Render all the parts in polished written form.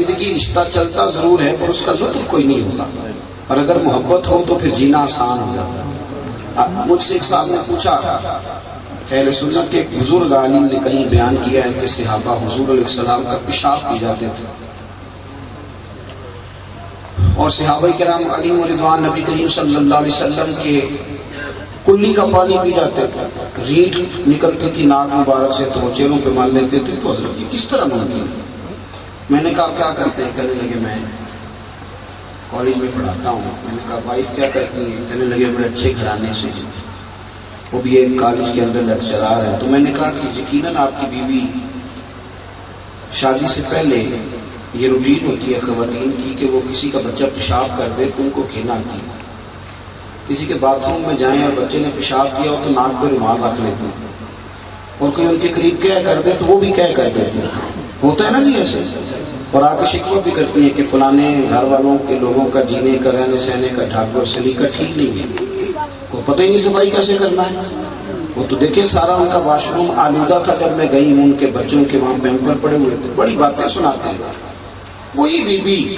زندگی رشتہ چلتا ضرور ہے پر اس کا لطف کوئی نہیں ہوتا، اور اگر محبت ہو تو پھر جینا آسان ہو جاتا۔ مجھ سے ایک صاحب نے پوچھا، اہل سنت کے ایک بزرگ عالم نے کہیں بیان کیا ہے کہ صحابہ حضور علیہ السلام کا پیشاب پی جاتے تھے، اور صحابہ کرام علیہم رضوان نبی کریم صلی اللہ علیہ وسلم کے کلی کا پانی پی جاتے تھے، ریٹ نکلتی تھی ناک مبارک سے تو وہ چہروں پہ مال لیتے تھے۔ تو حضرت یہ کس طرح ممکن ہے؟ میں نے کہا کیا کرتے ہیں؟ کہنے لگے میں کالج میں پڑھاتا ہوں۔ میں نے کہا وائف کیا کرتی ہیں؟ کہنے لگے بڑے اچھے گھرانے سے، وہ بھی ایک کالج کے اندر لیکچرار ہے۔ تو میں نے کہا کہ یقیناً آپ کی بیوی شادی سے پہلے یہ روٹین ہوتی ہے خواتین کی کہ وہ کسی کا بچہ پیشاب کر دے تو ان کو گھن آتی ہے، کسی کے باتھ روم میں جائیں اور بچے نے پیشاب کیا ہو تو ناک پہ رومال رکھ لیتے ہیں، اور کوئی ان کے قریب کہہ کر دے تو وہ بھی کہہ کر دیتے ہیں، ہوتا ہے نا جی ایسے، اور آ کے شکوہ بھی کرتی ہیں کہ فلانے گھر والوں کے لوگوں کا جینے کا رہنے سہنے کا ڈھنگ اور سلیقہ ٹھیک نہیں ہے، کو پتہ ہی نہیں صفائی کیسے کرنا ہے۔ وہ تو دیکھیں سارا ان کا واش روم آلودہ تھا، جب میں گئی ہوں ان کے بچوں کے وہاں پیمپر پڑے ہوئے تھے، بڑی باتیں سناتے ہیں۔ وہی بی بی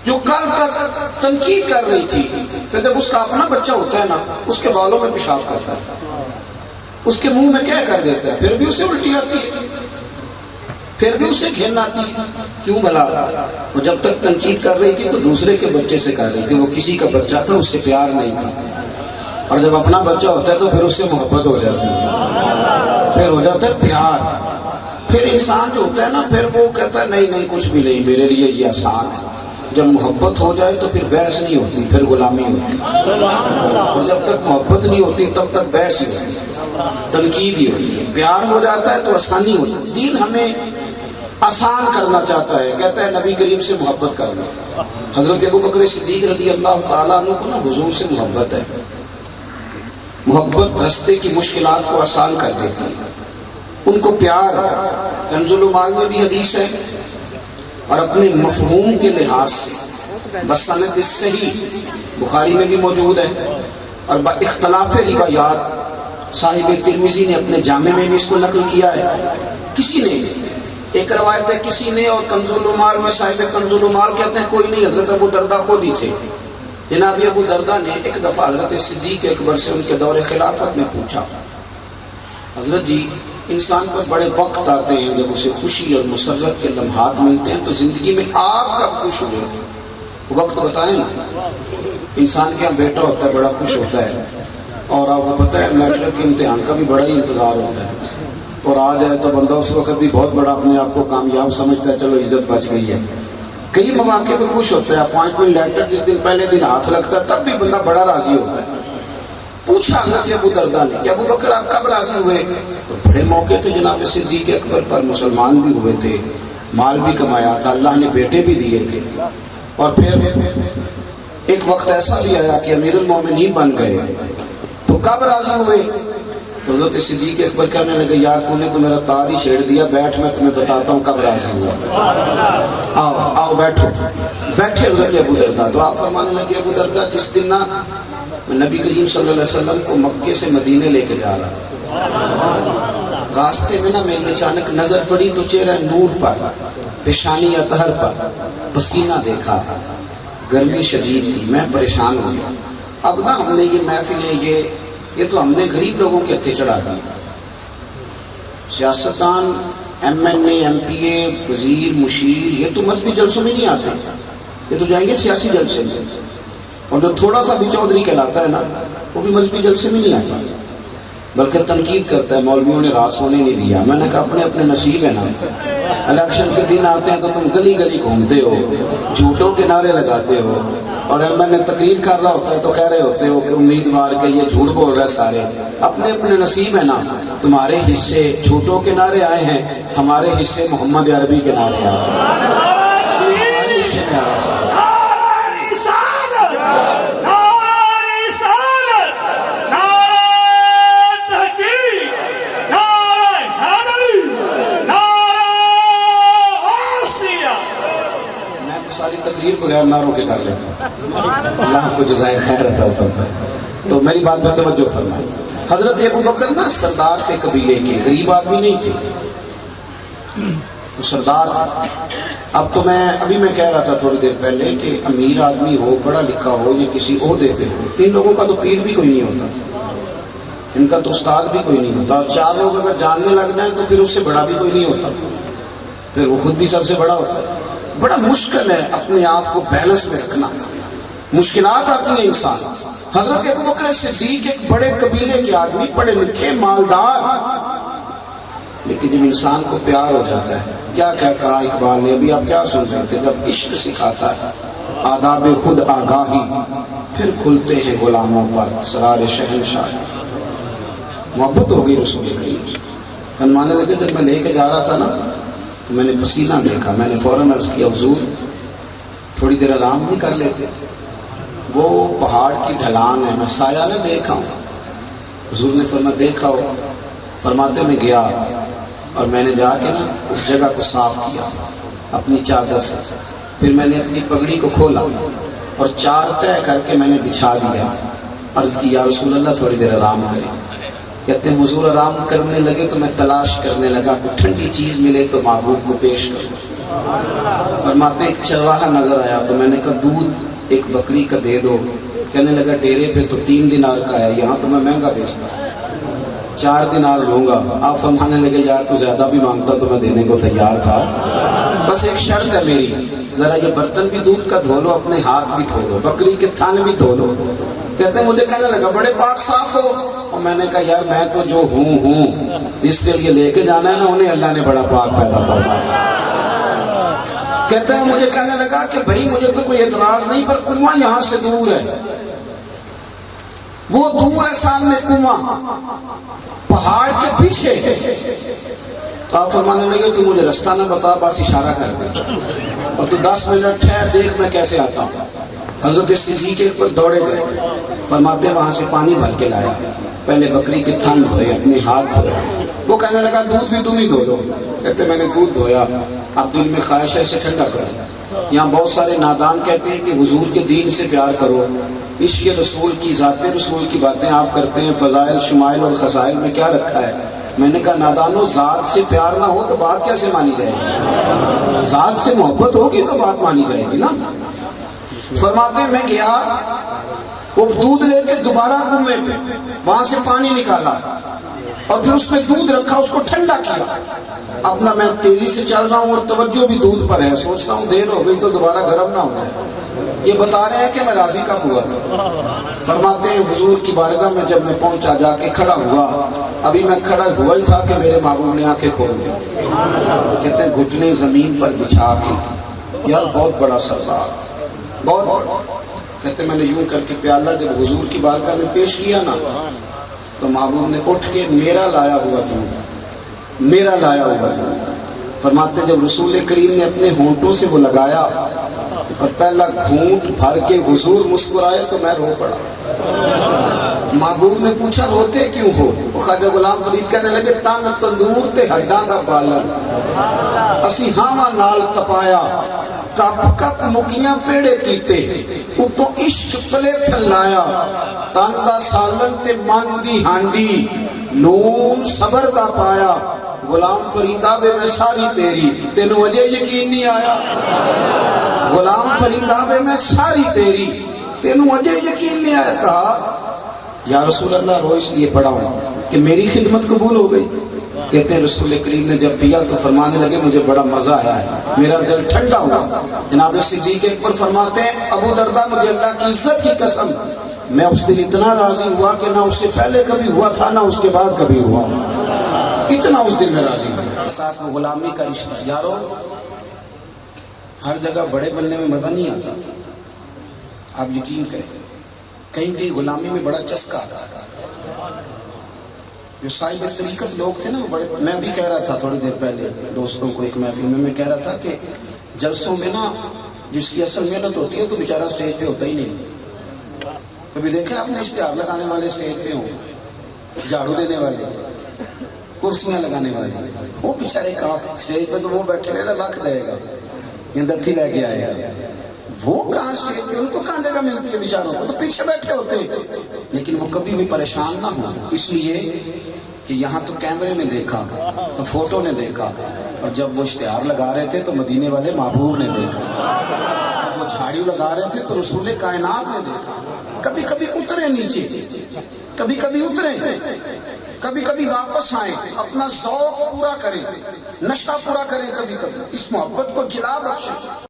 جو کل تک تنقید کر رہی تھی کہ جب اس کا اپنا بچہ ہوتا ہے نا اس کے بالوں میں پیشاب کرتا ہے، اس کے منہ میں کیا کر دیتا ہے، پھر بھی اسے الٹی آتی ہے، پھر بھی اسے گھن آتی ہے، کیوں بھلا؟ وہ جب تک تنقید کر رہی تھی تو دوسرے کے بچے سے کر رہی تھی، وہ کسی کا بچہ تھا، اس سے پیار نہیں تھا، اور جب اپنا بچہ ہوتا ہے تو پھر اس سے محبت ہو جاتی ہے، پھر ہو جاتا ہے پیار۔ پھر انسان جو ہوتا ہے نا پھر وہ کہتا ہے نہیں نہیں کچھ بھی نہیں، میرے لیے یہ آسان ہے۔ جب محبت ہو جائے تو پھر بحث نہیں ہوتی، پھر غلامی ہوتی، اور جب تک محبت نہیں ہوتی تب تک بحث ہی ہوتی ہے، تنقید ہی ہوتی ہے۔ پیار ہو جاتا ہے تو آسانی ہوتی ہے۔ دین ہمیں آسان کرنا چاہتا ہے، کہتا ہے نبی کریم سے محبت کرنا۔ حضرت ابو بکر صدیق رضی اللہ تعالیٰ عنہ کو نا حضور سے محبت ہے، محبت رستے کی مشکلات کو آسان کر دیتی ہے، ان کو پیار ہے۔ کنز المال میں بھی حدیث ہے، اور اپنے مفہوم کے لحاظ سے بسند صحیح بخاری میں بھی موجود ہے، اور با اختلاف روایات صاحب ترمذی نے اپنے جامع میں بھی اس کو نقل کیا ہے۔ کسی نے ایک روایت ہے کسی نے، اور کنز المال میں صاحب کنز المال کہتے ہیں کوئی نہیں، حضرت ابو درداء خود ہی تھے۔ جناب ابو درداء نے ایک دفعہ حضرت صدیق اکبر سے ان کے دور خلافت میں پوچھا، حضرت جی انسان پر بڑے وقت آتے ہیں جب اسے خوشی اور مسرت کے لمحات ملتے ہیں، تو زندگی میں آپ کب خوش ہوئے تھے؟ وقت بتائیں نا۔ انسان کے یہاں بیٹا ہوتا ہے بڑا خوش ہوتا ہے، اور آپ کو پتہ ہے میٹرک کے امتحان کا بھی بڑا ہی انتظار ہوتا ہے، اور آ جائے تو بندہ اس وقت بھی بہت بڑا اپنے آپ کو کامیاب سمجھتا ہے، چلو عزت بچ گئی ہے۔ کئی مواقع پہ خوش ہوتا ہے، اپوائنٹمنٹ لیٹر جس دن پہلے دن ہاتھ لگتا ہے تب بھی بندہ بڑا راضی ہوتا ہے۔ پوچھا حضرت ابو درداء نے کہ ابو بکر آپ کب راضی ہوئے؟ تو بڑے موقع تھے جناب صدیق اکبر پر، مسلمان بھی ہوئے تھے، مال بھی کمایا تھا، اللہ نے بیٹے بھی دیے تھے، اور پھر ایک وقت ایسا بھی آیا کہ امیر المومنین بن گئے، تو کب راضی ہوئے؟ تو حضرت صدیق اکبر کہنے لگے یار تو نے تو میرا تار ہی چھیڑ دیا، بیٹھ میں تمہیں بتاتا ہوں کب راضی ہوا۔ آؤ آؤ بیٹھو۔ بیٹھے حضرت ابو درداء، تو آپ فرمانے لگے ابو درداء جس دن نا میں نبی کریم صلی اللہ علیہ وسلم کو مکے سے مدینے لے کے جا رہا، راستے میں نا میری اچانک نظر پڑی تو چہرہ نور پر، پیشانی اطہر پر پسینہ دیکھا، گرمی شدید تھی، میں پریشان ہو گیا۔ اب نا ہم نے یہ محفلیں یہ تو ہم نے غریب لوگوں کے ہتھے چڑھا دی، سیاستدان M N A M P A وزیر مشیر یہ تو مذہبی جلسوں میں نہیں آتے، یہ تو جائیں گے سیاسی جلسے میں، اور جو تھوڑا سا بھی چودھری کہلاتا ہے نا وہ بھی مذہبی جلسے میں نہیں آتا، بلکہ تنقید کرتا ہے مولویوں نے رات سونے نہیں دیا۔ میں نے کہا اپنے اپنے نصیب ہے نا، الیکشن کے دن آتے ہیں تو تم گلی گلی گھومتے ہو، جھوٹوں کے نعرے لگاتے ہو، اور میں نے تقریر کر رہا ہوتا ہے تو کہہ رہے ہوتے ہو کہ امیدوار کہ یہ جھوٹ بول رہا ہے سارے، اپنے اپنے نصیب ہے نا۔ تمہارے حصے جھوٹوں کے نعرے آئے ہیں، ہمارے حصے محمد عربی کے نعرے آئے ہیں۔ تقریر بغیر نعروں کے کر لیتا ہوں، اللہ کو جزائے خیر عطا فرمائے۔ تو میری بات پر توجہ فرمائے۔ حضرت ابو بکر نا سردار کے قبیلے کے غریب آدمی نہیں تھے، وہ سردار تھا. اب تو ابھی میں کہہ رہا تھا تھوڑی دیر پہلے کہ امیر آدمی ہو، پڑھا لکھا ہو یا کسی عہدے پہ ہو، ان لوگوں کا تو پیر بھی کوئی نہیں ہوتا، ان کا تو استاد بھی کوئی نہیں ہوتا. اور چار لوگ اگر جاننے لگ جائیں تو پھر اس سے بڑا بھی کوئی نہیں ہوتا، پھر وہ خود بھی سب سے بڑا ہوتا ہے. بڑا مشکل ہے اپنے آپ کو بیلنس میں رکھنا، مشکلات آتی ہیں انسان. حضرت ابوبکر صدیق ایک بڑے قبیلے کے آدمی، پڑھے لکھے، مالدار، لیکن جب انسان کو پیار ہو جاتا ہے، کیا کہا اقبال نے ابھی، آپ کیا سن رہے تھے، جب عشق سکھاتا ہے آداب خود آگاہی، پھر کھلتے ہیں غلاموں پر سرار شہنشاہ. محبت ہو گئی رسول کریم. فرمانے لگے جب میں لے کے جا رہا تھا نا تو میں نے پسینہ دیکھا، میں نے فوراً عرض کیا حضور تھوڑی دیر آرام نہیں کر لیتے؟ وہ پہاڑ کی ڈھلان ہے، میں سایہ نہ دیکھا ہوں. حضور نے فرمایا دیکھا ہو. فرماتے میں گیا اور میں نے جا کے نا اس جگہ کو صاف کیا اپنی چادر سے، پھر میں نے اپنی پگڑی کو کھولا اور چار طے کر کے میں نے بچھا دیا. عرض کی یا رسول اللہ تھوڑی دیر آرام کریں. کہتے ہیں حضور آرام کرنے لگے تو میں تلاش کرنے لگا کوئی ٹھنڈی چیز ملے تو محبوب کو پیش کروں. فرماتے ایک چرواہا نظر آیا تو میں نے کہا دودھ ایک بکری کا دے دو. کہنے لگا ڈیرے پہ تو 3 دینار کا ہے، یہاں تو میں مہنگا بیچتا ہوں، 4 دینار لوں گا. آپ فرمانے لگے یار تو زیادہ بھی مانگتا تو میں دینے کو تیار تھا، بس ایک شرط ہے میری، ذرا یہ برتن بھی دودھ کا دھو لو، اپنے ہاتھ بھی دھو لو، بکری کے تھن بھی دھو لو. کہتے ہیں مجھے کہنے لگا بڑے پاک صاف ہو. اور میں نے کہا یار میں تو جو ہوں جس کے لیے لے کے جانا ہے نا انہیں اللہ نے بڑا پاک پیدا فرمایا. کہتے ہیں مجھے کہنے لگا کہ بھائی مجھے تو کوئی اعتراض نہیں، پر کنواں یہاں سے دور ہے. وہ دور ہے سامنے کنواں پہاڑ کے پیچھے. تو آپ فرمانے لگے تو مجھے رستہ نہ بتا، بس اشارہ کر دے اور تو 10 منٹ ٹھہر دیکھ میں کیسے آتا ہوں. حضرت صدیق کے اوپر دوڑے گئے. فرماتے وہاں سے پانی بھر کے لایا، پہلے بکری کے تھن دھوئے، اپنے ہاتھ دھوئے. وہ کہنے لگا دودھ بھی تم ہی دھو دو. کہتے میں نے دودھ دھویا. اب دل میں خواہش ہے اسے ٹھنڈا کرو. یہاں بہت سارے نادان کہتے ہیں کہ حضور کے دین سے پیار کرو، عشق رسول کی، ذات رسول کی باتیں آپ کرتے ہیں، فضائل شمائل اور خصائل میں کیا رکھا ہے؟ میں نے کہا نادانو ذات سے پیار نہ ہو تو بات کیسے مانی جائے گی؟ ذات سے محبت ہوگی تو بات مانی جائے گی نا. فرماتے میں گیا، وہ دودھ لے کے دوبارہ کنویں پہ وہاں سے پانی نکالا اور پھر اس میں دودھ رکھا، اس کو ٹھنڈا کیا. اپنا میں تیزی سے چل رہا ہوں اور توجہ بھی دودھ پر ہے، سوچ رہا ہوں دیر ہو گئی تو دوبارہ گرم نہ ہو جائے. یہ بتا رہے ہیں کہ میں راضی کب ہوا تھا. فرماتے ہیں حضور کی بارگاہ میں جب میں پہنچا، جا کے کھڑا ہوا، ابھی میں کھڑا ہوا ہی تھا کہ میرے محبوب نے آنکھیں کھول دی. کہتے ہیں گھٹنے زمین پر بچھا کے، یار بہت بڑا سردار، بہت بڑا. کہتے میں نے یوں کر کے پیالہ جب حضور کی بارگاہ میں پیش کیا نا تو محبوب نے اٹھ کے میرا لایا ہوا دودھ، میرا لایا ہوا. فرماتے جب رسول کریم نے اپنے ہونٹوں سے وہ لگایا اور پہلا گھونٹ بھر کے حضور مسکرائے تو میں رو پڑا. محبوب نے پوچھا روتے کیوں ہو؟ وہ خواجہ غلام فرید کہنے لگے تن تندور تے ہڈاں دا بالن، اسی ہاواں نال تپایا، کپ کپ مکیاں پیڑے کیتے، اتوں عشق پلے تھلایا، تن دا سالن تے من دی ہانڈی، نون صبر دا پایا. غلام فریدہ بے میں ساری تیری، تینوں وجہ یقین نہیں آیا. غلام فریدہ بے میں ساری تیری، تینوں وجہ یقین نہیں آیا. کہا یا رسول اللہ رو اس لیے پڑا ہوں کہ میری خدمت قبول ہو گئی. کہتے ہیں رسول کریم نے جب پیا تو فرمانے لگے مجھے بڑا مزہ آیا ہے، میرا دل ٹھنڈا ہوا. جناب صدیق اکبر فرماتے ہیں ابو دردہ مجھے اللہ کی عزت کی قسم میں اس دن اتنا راضی ہوا کہ نہ اس سے پہلے کبھی ہوا تھا نہ اس کے بعد کبھی ہوا، اتنا اس دن میں راضی ہوا. ساتھ میں غلامی کا رشتہ. یارو ہر جگہ بڑے بننے میں مزہ نہیں آتا، آپ یقین کریں. کہیں کہیں غلامی میں بڑا چسکا آتا. جو صاحب طریقت لوگ تھے نا وہ بڑے، میں بھی کہہ رہا تھا تھوڑی دیر پہلے دوستوں کو ایک محفل میں کہہ رہا تھا کہ جلسوں میں نا جس کی اصل محنت ہوتی ہے تو بیچارہ سٹیج پہ ہوتا ہی نہیں. کبھی دیکھا آپ نے اشتہار لگانے والے سٹیج پہ ہوں، جھاڑو دینے والے، کرسیاں لگانے والے، وہ بیچارے کہاں سٹیج پہ تو وہ بیٹھے رہے لاکھ دے گا اندر لے کے آئے گا، وہ کہاں سٹیج پہ، ان کو کہاں جگہ ملتی ہے بیچاروں کو، تو پیچھے بیٹھے ہوتے ہیں. لیکن وہ کبھی بھی پریشان نہ ہو، اس لیے کہ یہاں تو کیمرے نے دیکھا، تو فوٹو نے دیکھا، اور جب وہ اشتہار لگا رہے تھے تو مدینے والے محبوب نے دیکھا، جب وہ جھاڑیوں لگا رہے تھے تو رسول کائنات نے دیکھا۔ کبھی کبھی اترے نیچے، کبھی کبھی اترے، کبھی کبھی واپس آئیں، اپنا ذوق پورا کریں، نشہ پورا کریں، کبھی کبھی اس محبت کو جلا بخشیں۔